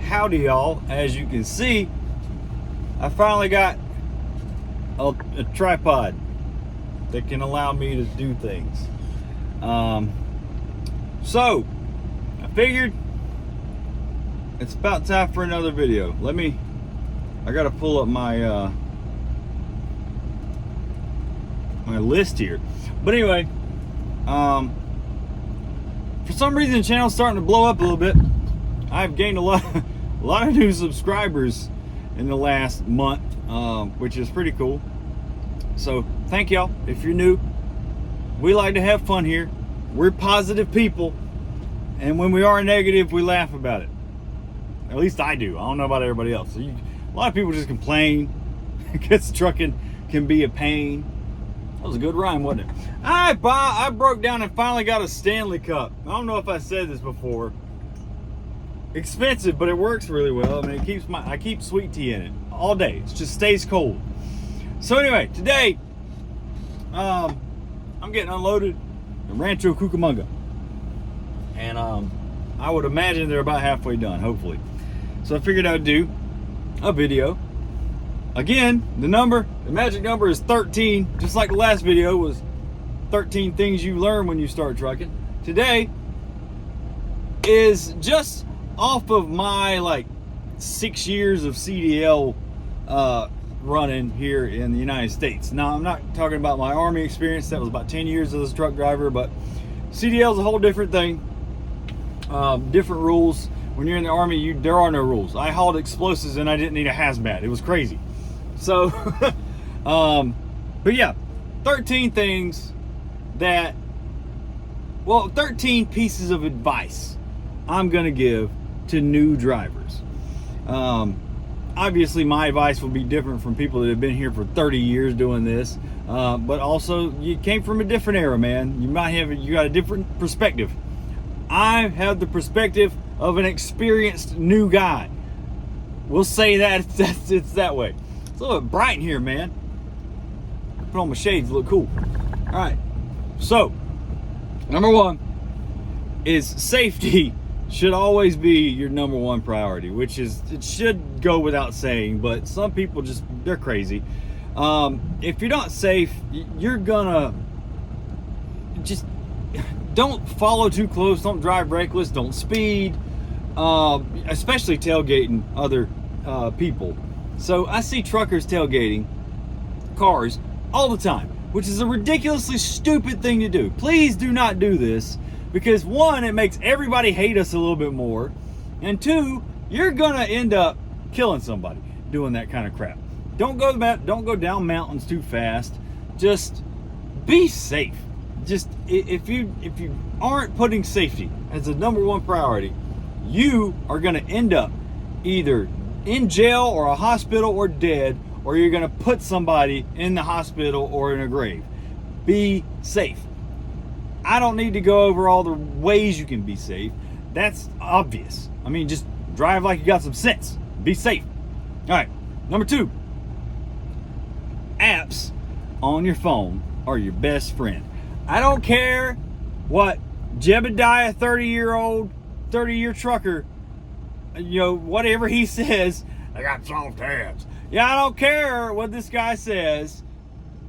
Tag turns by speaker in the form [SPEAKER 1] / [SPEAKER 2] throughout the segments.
[SPEAKER 1] howdy y'all. As you can see, I finally got a tripod that can allow me to do things. So I figured it's about time for another video. I gotta pull up my my list here. But anyway, for some reason the channel's starting to blow up a little bit. I've gained a lot of new subscribers in the last month, which is pretty cool. So thank y'all. If you're new, we like to have fun here. We're positive people, and when we are negative, we laugh about it. At least I do. I don't know about everybody else. A lot of people just complain because trucking can be a pain. That was a good rhyme, wasn't it? I broke down and finally got a Stanley Cup. I don't know if I said this before. Expensive, but it works really well. I mean, I keep sweet tea in it all day. It just stays cold. So anyway, today I'm getting unloaded in Rancho Cucamonga, and I would imagine they're about halfway done, hopefully. So I figured I'd do a video. Again, the magic number is 13, just like the last video was 13 things you learn when you start trucking. Today is just off of my 6 years of CDL running here in the United States. Now, I'm not talking about my Army experience. That was about 10 years as a truck driver, but CDL is a whole different thing. Different rules. When you're in the Army, there are no rules. I hauled explosives and I didn't need a hazmat. It was crazy. So, but yeah, 13 things 13 pieces of advice I'm gonna give to new drivers. Obviously my advice will be different from people that have been here for 30 years doing this, but also you came from a different era, man. You got a different perspective. I have the perspective of an experienced new guy. We'll say that it's that way. It's a little bit bright in here, man. Put on my shades, look cool. All right, so number one is safety should always be your number one priority, which is, it should go without saying, but some people they're crazy. If you're not safe, you're gonna just don't follow too close, don't drive reckless, don't speed, especially tailgating other people. So I see truckers tailgating cars all the time, which is a ridiculously stupid thing to do. Please do not do this, because one, it makes everybody hate us a little bit more, and two, you're gonna end up killing somebody doing that kind of crap. Don't go down mountains too fast. Just be safe. Just if you aren't putting safety as a number one priority, you are gonna end up either in jail or a hospital or dead, or you're gonna put somebody in the hospital or in a grave. Be safe. I don't need to go over all the ways you can be safe. That's obvious. I mean, just drive like you got some sense. Be safe. All right, number two, apps on your phone are your best friend. I don't care what Jebediah, 30-year trucker, whatever he says, I got soft tabs. Yeah, I don't care what this guy says.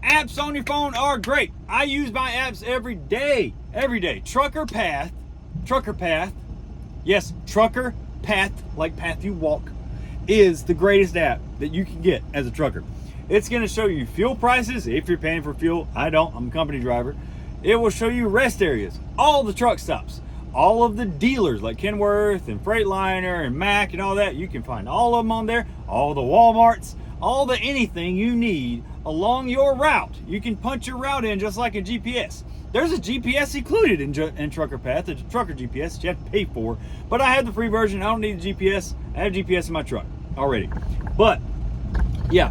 [SPEAKER 1] Apps on your phone are great. I use my apps every day. Trucker Path. Yes, Trucker Path, like path you walk, is the greatest app that you can get as a trucker. It's going to show you fuel prices if you're paying for fuel. I don't. I'm a company driver. It will show you rest areas, all the truck stops, all of the dealers like Kenworth and Freightliner and Mack and all that. You can find all of them on there. All the Walmarts, all the anything you need along your route. You can punch your route in just like a GPS. There's a GPS included in Trucker Path. It's a trucker GPS that you have to pay for, but I have the free version. I don't need the GPS. I have GPS in my truck already. But yeah,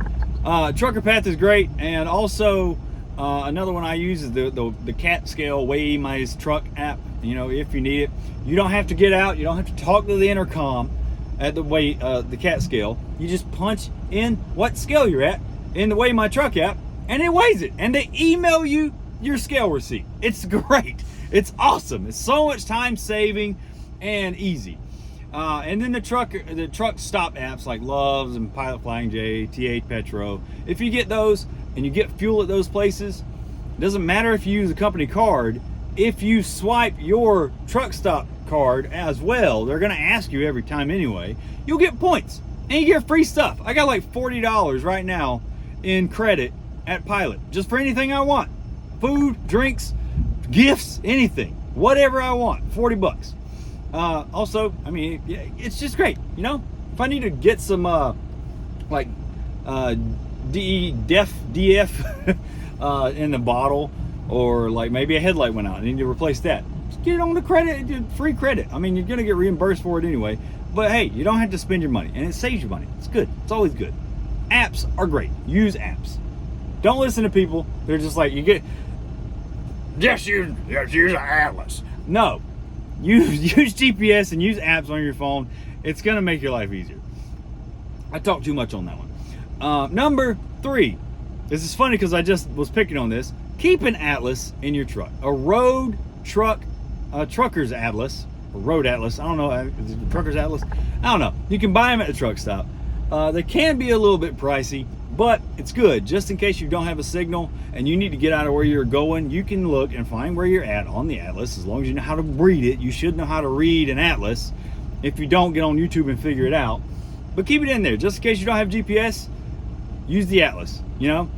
[SPEAKER 1] Trucker Path is great. And also another one I use is the Cat Scale Weigh My Truck app. If you need it, you don't have to get out. You don't have to talk to the intercom at the Cat Scale. You just punch in what scale you're at in the Weigh My Truck app, and it weighs it, and they email you your scale receipt. It's great. It's awesome. It's so much time saving and easy. And then the truck stop apps like Loves and Pilot Flying J, T8 Petro. If you get those and you get fuel at those places, it doesn't matter if you use a company card. If you swipe your truck stop card as well, they're going to ask you every time anyway, you'll get points and you get free stuff. I got like $40 right now in credit at Pilot just for anything I want. Food, drinks, gifts, anything, whatever I want, 40 bucks. Also, I mean, it's just great. You know, if I need to get some, DF in the bottle, or like maybe a headlight went out and I need to replace that, just get it on the credit, free credit. I mean, you're going to get reimbursed for it anyway, but hey, you don't have to spend your money and it saves you money. It's good. It's always good. Apps are great. Use apps. Don't listen to people. They're just like, just use an atlas. No, use GPS and use apps on your phone. It's going to make your life easier. I talked too much on that one. Number 3. This is funny because I just was picking on this. Keep an atlas in your truck. A road truck, trucker's atlas, or road atlas. I don't know. Is it the trucker's atlas? I don't know. You can buy them at the truck stop. They can be a little bit pricey, but it's good. Just in case you don't have a signal and you need to get out of where you're going, you can look and find where you're at on the atlas. As long as you know how to read it, you should know how to read an atlas. If you don't, get on YouTube and figure it out. But keep it in there. Just in case you don't have GPS, use the atlas. You know,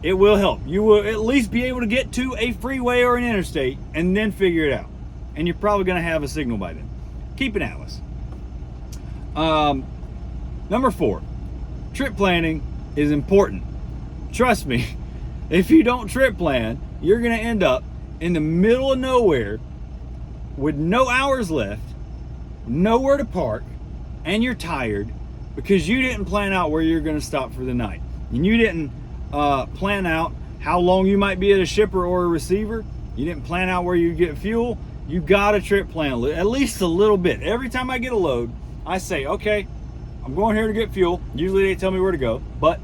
[SPEAKER 1] it will help. You will at least be able to get to a freeway or an interstate and then figure it out. And you're probably going to have a signal by then. Keep an atlas. Number 4, trip planning is important. Trust me, if you don't trip plan, you're going to end up in the middle of nowhere with no hours left, nowhere to park, and you're tired because you didn't plan out where you're going to stop for the night. And you didn't plan out how long you might be at a shipper or a receiver. You didn't plan out where you get fuel. You got to trip plan at least a little bit. Every time I get a load, I say, okay, I'm going here to get fuel. Usually they tell me where to go, but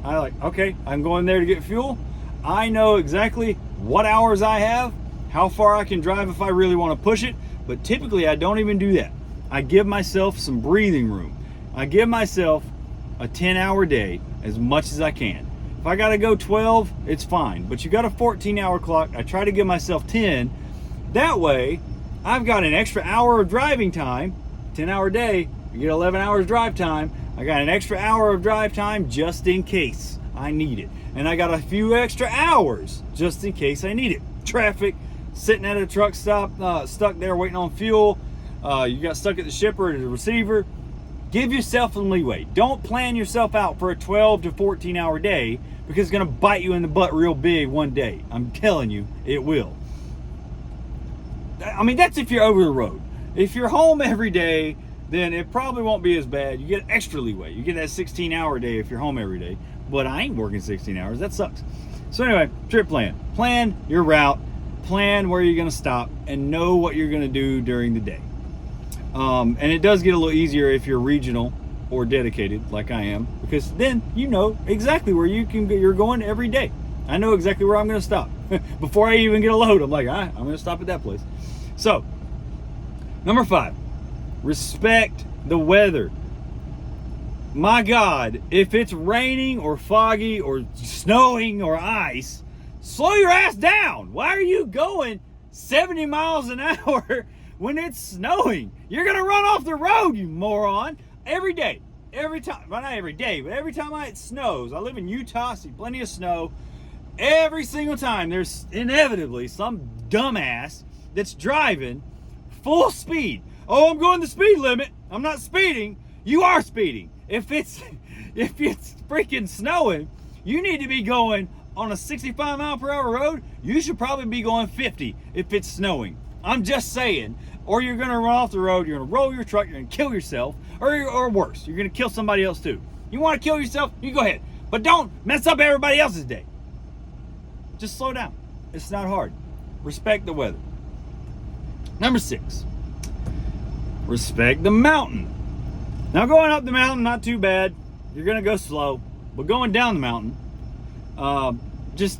[SPEAKER 1] I like, okay, I'm going there to get fuel. I know exactly what hours I have, how far I can drive if I really want to push it, but typically I don't even do that. I give myself some breathing room. I give myself a 10-hour day as much as I can. If I got to go 12, it's fine, but you got a 14-hour clock. I try to give myself 10. That way, I've got an extra hour of driving time. 10-hour day, you get 11 hours drive time. I got an extra hour of drive time just in case I need it. And I got a few extra hours just in case I need it. Traffic, sitting at a truck stop, stuck there waiting on fuel. You got stuck at the shipper or the receiver. Give yourself some leeway. Don't plan yourself out for a 12 to 14-hour day because it's going to bite you in the butt real big one day. I'm telling you, it will. I mean, that's if you're over the road. If you're home every day, then it probably won't be as bad. You get extra leeway. You get that 16-hour day if you're home every day. But I ain't working 16 hours. That sucks. So anyway, trip plan. Plan your route. Plan where you're going to stop and know what you're going to do during the day. And it does get a little easier if you're regional or dedicated like I am, because then you know exactly where you're going every day. I know exactly where I'm going to stop. Before I even get a load, I'm like, I'm going to stop at that place. So, number 5, respect the weather. My God, if it's raining or foggy or snowing or ice, slow your ass down. Why are you going 70 miles an hour when it's snowing? You're going to run off the road, you moron. Every day, every time, well, not every day, but every time it snows. I live in Utah, see plenty of snow. Every single time there's inevitably some dumbass that's driving full speed. Oh, I'm going the speed limit. I'm not speeding. You are speeding. If it's freaking snowing, you need to be going on a 65 mile per hour road. You should probably be going 50 if it's snowing. I'm just saying. Or you're going to run off the road, you're going to roll your truck, you're going to kill yourself, or worse, you're going to kill somebody else too. You want to kill yourself? You go ahead. But don't mess up everybody else's day. Just slow down. It's not hard. Respect the weather. Number 6, respect the mountain. Now going up the mountain, not too bad. You're going to go slow. But going down the mountain, just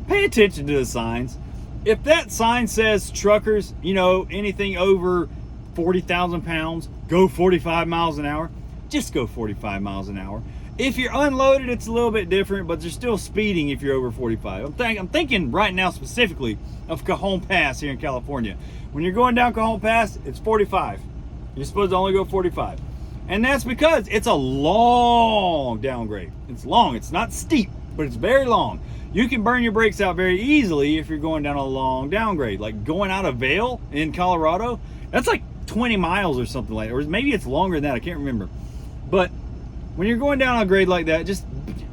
[SPEAKER 1] pay attention to the signs. If that sign says truckers, you know, anything over 40,000 pounds, go 45 miles an hour, just go 45 miles an hour. If you're unloaded, it's a little bit different, but you're still speeding if you're over 45. I'm thinking right now specifically of Cajon Pass here in California. When you're going down Cajon Pass, it's 45. You're supposed to only go 45. And that's because it's a long downgrade. It's long, it's not steep, but it's very long. You can burn your brakes out very easily if you're going down a long downgrade. Like going out of Vail in Colorado, that's like 20 miles or something like that. Or maybe it's longer than that, I can't remember. But when you're going down a grade like that, just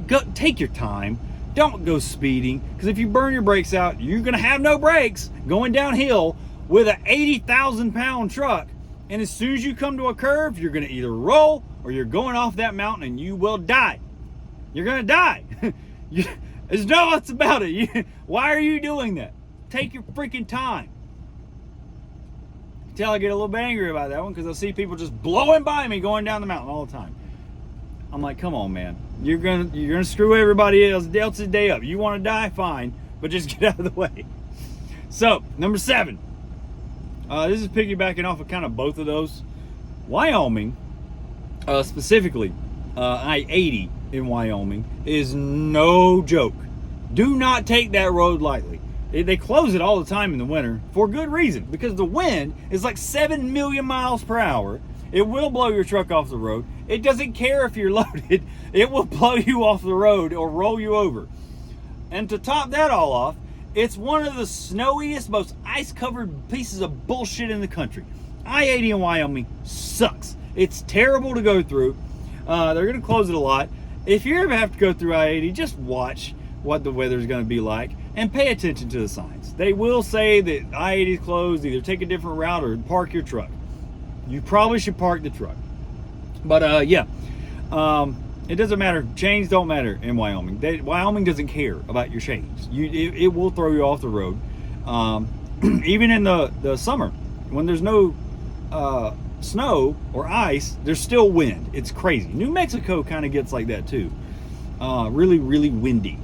[SPEAKER 1] go, take your time. Don't go speeding, because if you burn your brakes out, you're gonna have no brakes going downhill with an 80,000 pound truck. And as soon as you come to a curve, you're gonna either roll or you're going off that mountain and you will die. You're gonna die. There's no what's about it. Why are you doing that? Take your freaking time. Until I get a little bit angry about that one, because I see people just blowing by me going down the mountain all the time. I'm like, come on, man. You're gonna screw everybody else's day up. You want to die, fine, but just get out of the way. So, number 7. This is piggybacking off of kind of both of those. Wyoming, specifically, I-80 in Wyoming is no joke. Do not take that road lightly. They close it all the time in the winter for good reason, because the wind is like 7 million miles per hour. It will blow your truck off the road. It doesn't care if you're loaded. It will blow you off the road or roll you over. And to top that all off, it's one of the snowiest, most ice-covered pieces of bullshit in the country. I-80 in Wyoming sucks. It's terrible to go through. They're going to close it a lot. If you ever have to go through I-80, just watch what the weather's going to be like and pay attention to the signs. They will say that I-80 is closed. Either take a different route or park your truck. You probably should park the truck. But it doesn't matter. Chains don't matter in Wyoming. Wyoming doesn't care about your chains. It will throw you off the road. Even in the summer, when there's no snow or ice, there's still wind. It's crazy. New Mexico kind of gets like that too. Really, really windy.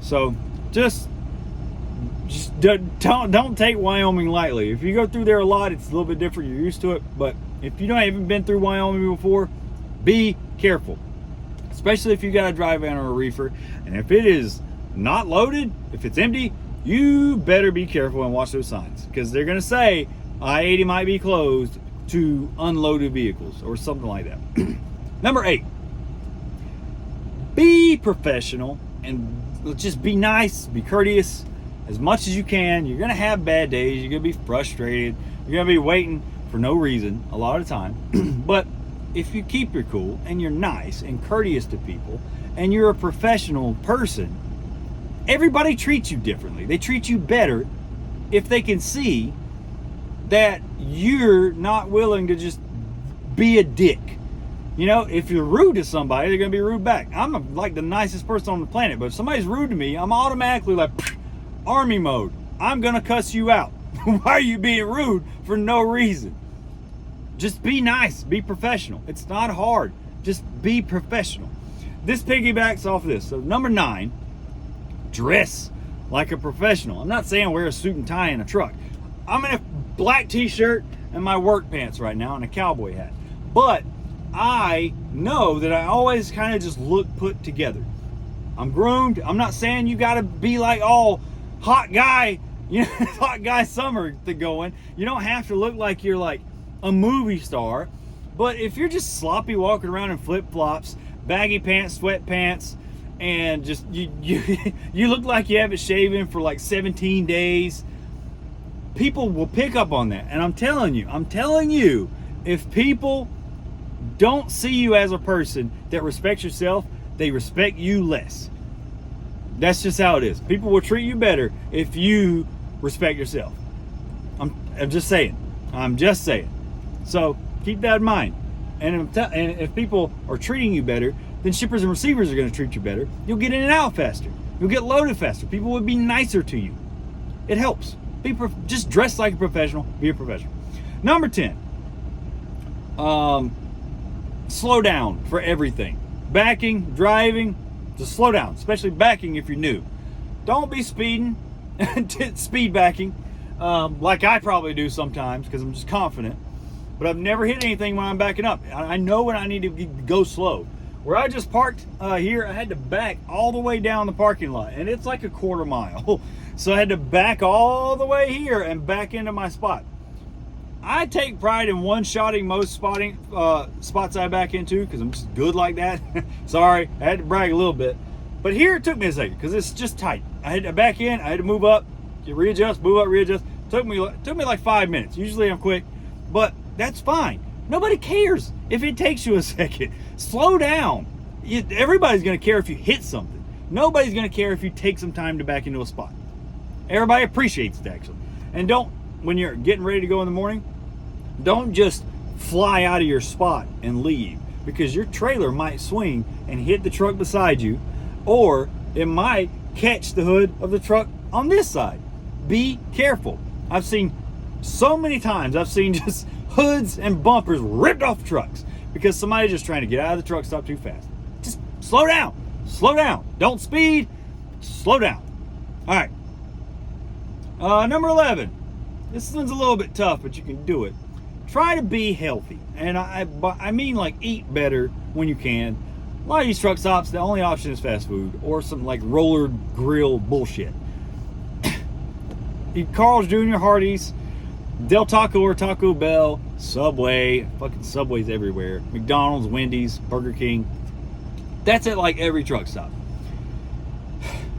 [SPEAKER 1] So just don't take Wyoming lightly. If you go through there a lot, it's a little bit different. You're used to it. But if you haven't been through Wyoming before, be careful. Especially if you got a dry van or a reefer. And if it is not loaded, if it's empty, you better be careful and watch those signs. Because they're going to say I-80 might be closed to unloaded vehicles or something like that. Number 8. Be professional and just be nice, be courteous as much as you can. You're going to have bad days. You're going to be frustrated. You're going to be waiting for no reason a lot of the time. But if you keep your cool and you're nice and courteous to people and you're a professional person, everybody treats you differently. They treat you better if they can see that you're not willing to just be a dick. You know, if you're rude to somebody, they're going to be rude back. I'm like the nicest person on the planet, but if somebody's rude to me, I'm automatically like, army mode. I'm going to cuss you out. Why are you being rude for no reason? Just be nice, be professional. It's not hard. Just be professional. This piggybacks off of this. So number 9, dress like a professional. I'm not saying wear a suit and tie in a truck. I'm in a black t-shirt and my work pants right now and a cowboy hat. But I know that I always kind of just look put together. I'm groomed. I'm not saying you got to be like all hot guy, you know, hot guy summer going. You don't have to look like you're like a movie star. But if you're just sloppy walking around in flip-flops, baggy pants, sweatpants, and just you look like you haven't shaven for like 17 days, people will pick up on that. And I'm telling you, if people don't see you as a person that respects yourself, they respect you less. That's just how it is. People will treat you better if you respect yourself. I'm just saying. So keep that in mind. And if people are treating you better, then shippers and receivers are going to treat you better. You'll get in and out faster. You'll get loaded faster. People will be nicer to you. It helps. Just dress like a professional. Be a professional. Number 10. Slow down for everything. Backing, driving, just slow down. Especially backing if you're new. Don't be speeding. Speed backing. Like I probably do sometimes because I'm just confident. but I've never hit anything when I'm backing up. I know when I need to go slow. Where I just parked here, I had to back all the way down the parking lot, and it's like a quarter mile. So I had to back all the way here and back into my spot. I take pride in one-shotting most spots I back into because I'm just good like that. Sorry, I had to brag a little bit. But here it took me a second because it's just tight. I had to back in, I had to move up, readjust, move up, readjust. Took me like 5 minutes. Usually I'm quick, but that's fine. Nobody cares if it takes you a second. Slow down. Everybody's going to care if you hit something. Nobody's going to care if you take some time to back into a spot. Everybody appreciates it, actually. And don't, when you're getting ready to go in the morning, don't just fly out of your spot and leave, because your trailer might swing and hit the truck beside you, or it might catch the hood of the truck on this side. Be careful. I've seen so many times, I've seen just hoods and bumpers ripped off trucks because somebody's just trying to get out of the truck stop too fast. Just slow down. Slow down. Don't speed. Slow down. All right. Number 11. This one's a little bit tough, but you can do it. Try to be healthy. And I mean like eat better when you can. A lot of these truck stops, the only option is fast food or some like roller grill bullshit. Eat Carl's Jr., Hardee's, Del Taco or Taco Bell, Subway, fucking Subway's everywhere, McDonald's, Wendy's, Burger King. That's at like every truck stop.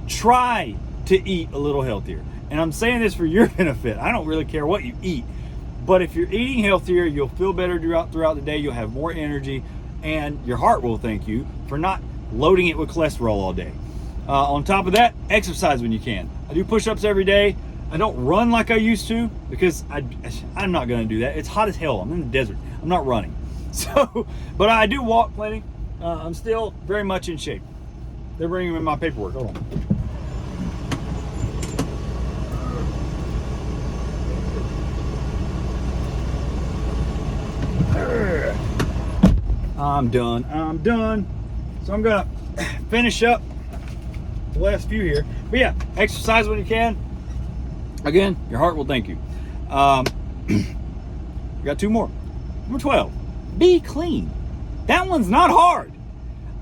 [SPEAKER 1] Try to eat a little healthier. And I'm saying this for your benefit. I don't really care what you eat. But if you're eating healthier, you'll feel better throughout the day. You'll have more energy. And your heart will thank you for not loading it with cholesterol all day. On top of that, exercise when you can. I do push-ups every day. I don't run like I used to because I'm not going to do that. It's hot as hell. I'm in the desert. I'm not running. So, but I do walk plenty. I'm still very much in shape. They're bringing me my paperwork. Hold on. I'm done. So I'm going to finish up the last few here. But yeah, exercise when you can. Again, your heart will thank you. We got 2 more. Number 12, be clean. That one's not hard.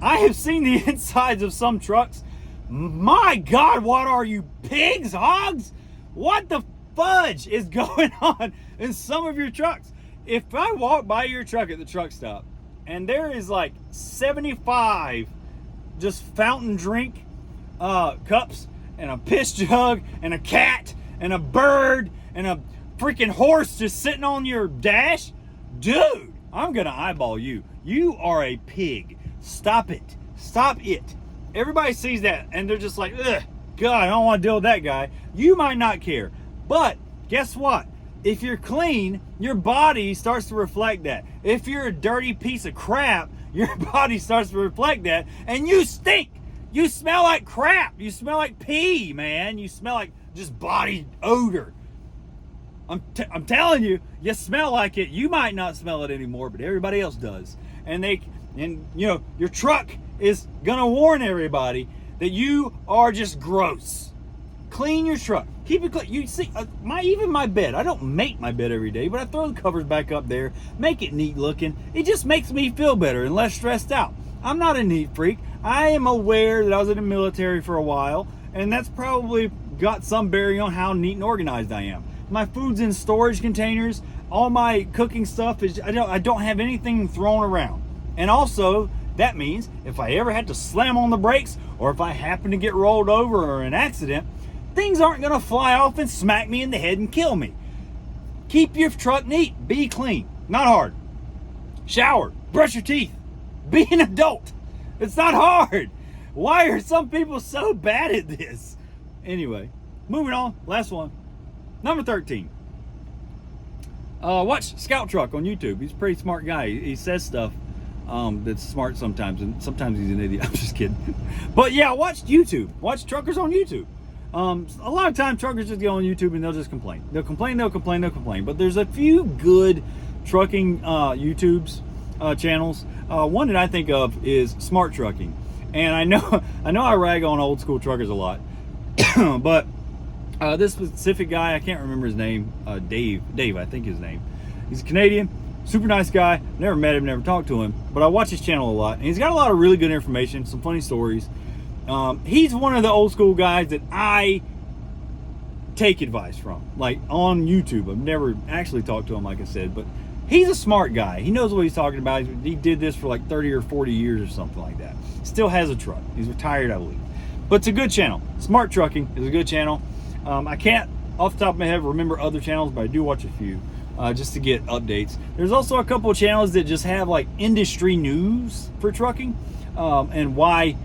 [SPEAKER 1] I have seen the insides of some trucks. My God, what are you, pigs, hogs? What the fudge is going on in some of your trucks? If I walk by your truck at the truck stop and there is like 75 just fountain drink cups and a piss jug and a cat and a bird and a freaking horse just sitting on your dash, dude, I'm gonna eyeball you. You are a pig. Stop it. Stop it. Everybody sees that and they're just like, ugh, God, I don't want to deal with that guy. You might not care, but guess what? If you're clean, your body starts to reflect that. If you're a dirty piece of crap, your body starts to reflect that, and you stink. You smell like crap. You smell like pee, man. You smell like just body odor. I'm telling you, you smell like it. You might not smell it anymore, but everybody else does. And you know, your truck is gonna warn everybody that you are just gross. Clean your truck. Keep it clean. You see, even my bed. I don't make my bed every day, but I throw the covers back up there, make it neat looking. It just makes me feel better and less stressed out. I'm not a neat freak. I am aware that I was in the military for a while, and that's probably got some bearing on how neat and organized I am. My food's in storage containers. All my cooking stuff is, I don't have anything thrown around. And also, that means if I ever had to slam on the brakes, or if I happen to get rolled over or an accident, things aren't gonna fly off and smack me in the head and kill me. Keep your truck neat. Be clean. Not hard. Shower. Brush your teeth. Be an adult. It's not hard. Why are some people so bad at this? Anyway, moving on. Last one. Number 13. Watch Scout Truck on YouTube. He's a pretty smart guy. He says stuff that's smart sometimes, and sometimes he's an idiot. I'm just kidding. But yeah, watch YouTube. Watch truckers on YouTube. A lot of times truckers just go on YouTube and they'll just complain. They'll complain. But there's a few good trucking YouTube's channels. One that I think of is Smart Trucking. And I know I rag on old school truckers a lot. But this specific guy, I can't remember his name, Dave, I think his name. He's a Canadian, Super nice guy. Never met him, never talked to him, but I watch his channel a lot, and he's got a lot of really good information, some funny stories. He's one of the old school guys that I take advice from, like on YouTube. I've never actually talked to him, like I said, but he's a smart guy. He knows what he's talking about. He did this for like 30 or 40 years or something like that. Still has a truck. He's retired, I believe. But it's a good channel. Smart Trucking is a good channel. I can't, off the top of my head, remember other channels, but I do watch a few just to get updates. There's also a couple of channels that just have like industry news for trucking and why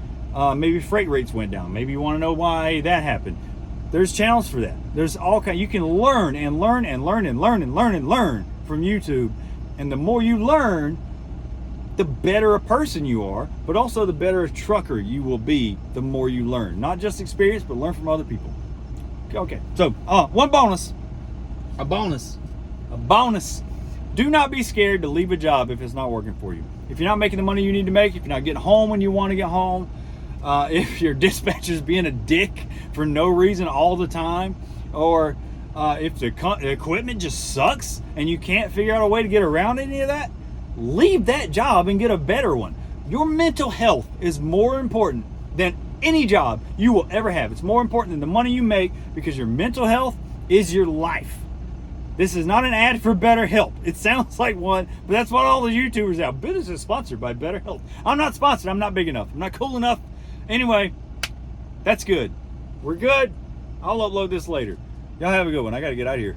[SPEAKER 1] maybe freight rates went down. Maybe you want to know why that happened. There's channels for that. There's all kind. You can learn and learn and learn and learn and learn and learn from YouTube. And the more you learn, the better a person you are, but also the better a trucker you will be the more you learn. Not just experience, but learn from other people. Okay, so one bonus. A bonus. Do not be scared to leave a job if it's not working for you. If you're not making the money you need to make, if you're not getting home when you want to get home, if your dispatcher's being a dick for no reason all the time, or if the equipment just sucks and you can't figure out a way to get around any of that, leave that job and get a better one. Your mental health is more important than any job you will ever have. It's more important than the money you make, because your mental health is your life. This is not an ad for BetterHelp. It sounds like one, but that's what all the YouTubers have. Business is sponsored by BetterHelp. I'm not sponsored. I'm not big enough. I'm not cool enough. Anyway, that's good. We're good. I'll upload this later. Y'all have a good one. I got to get out of here.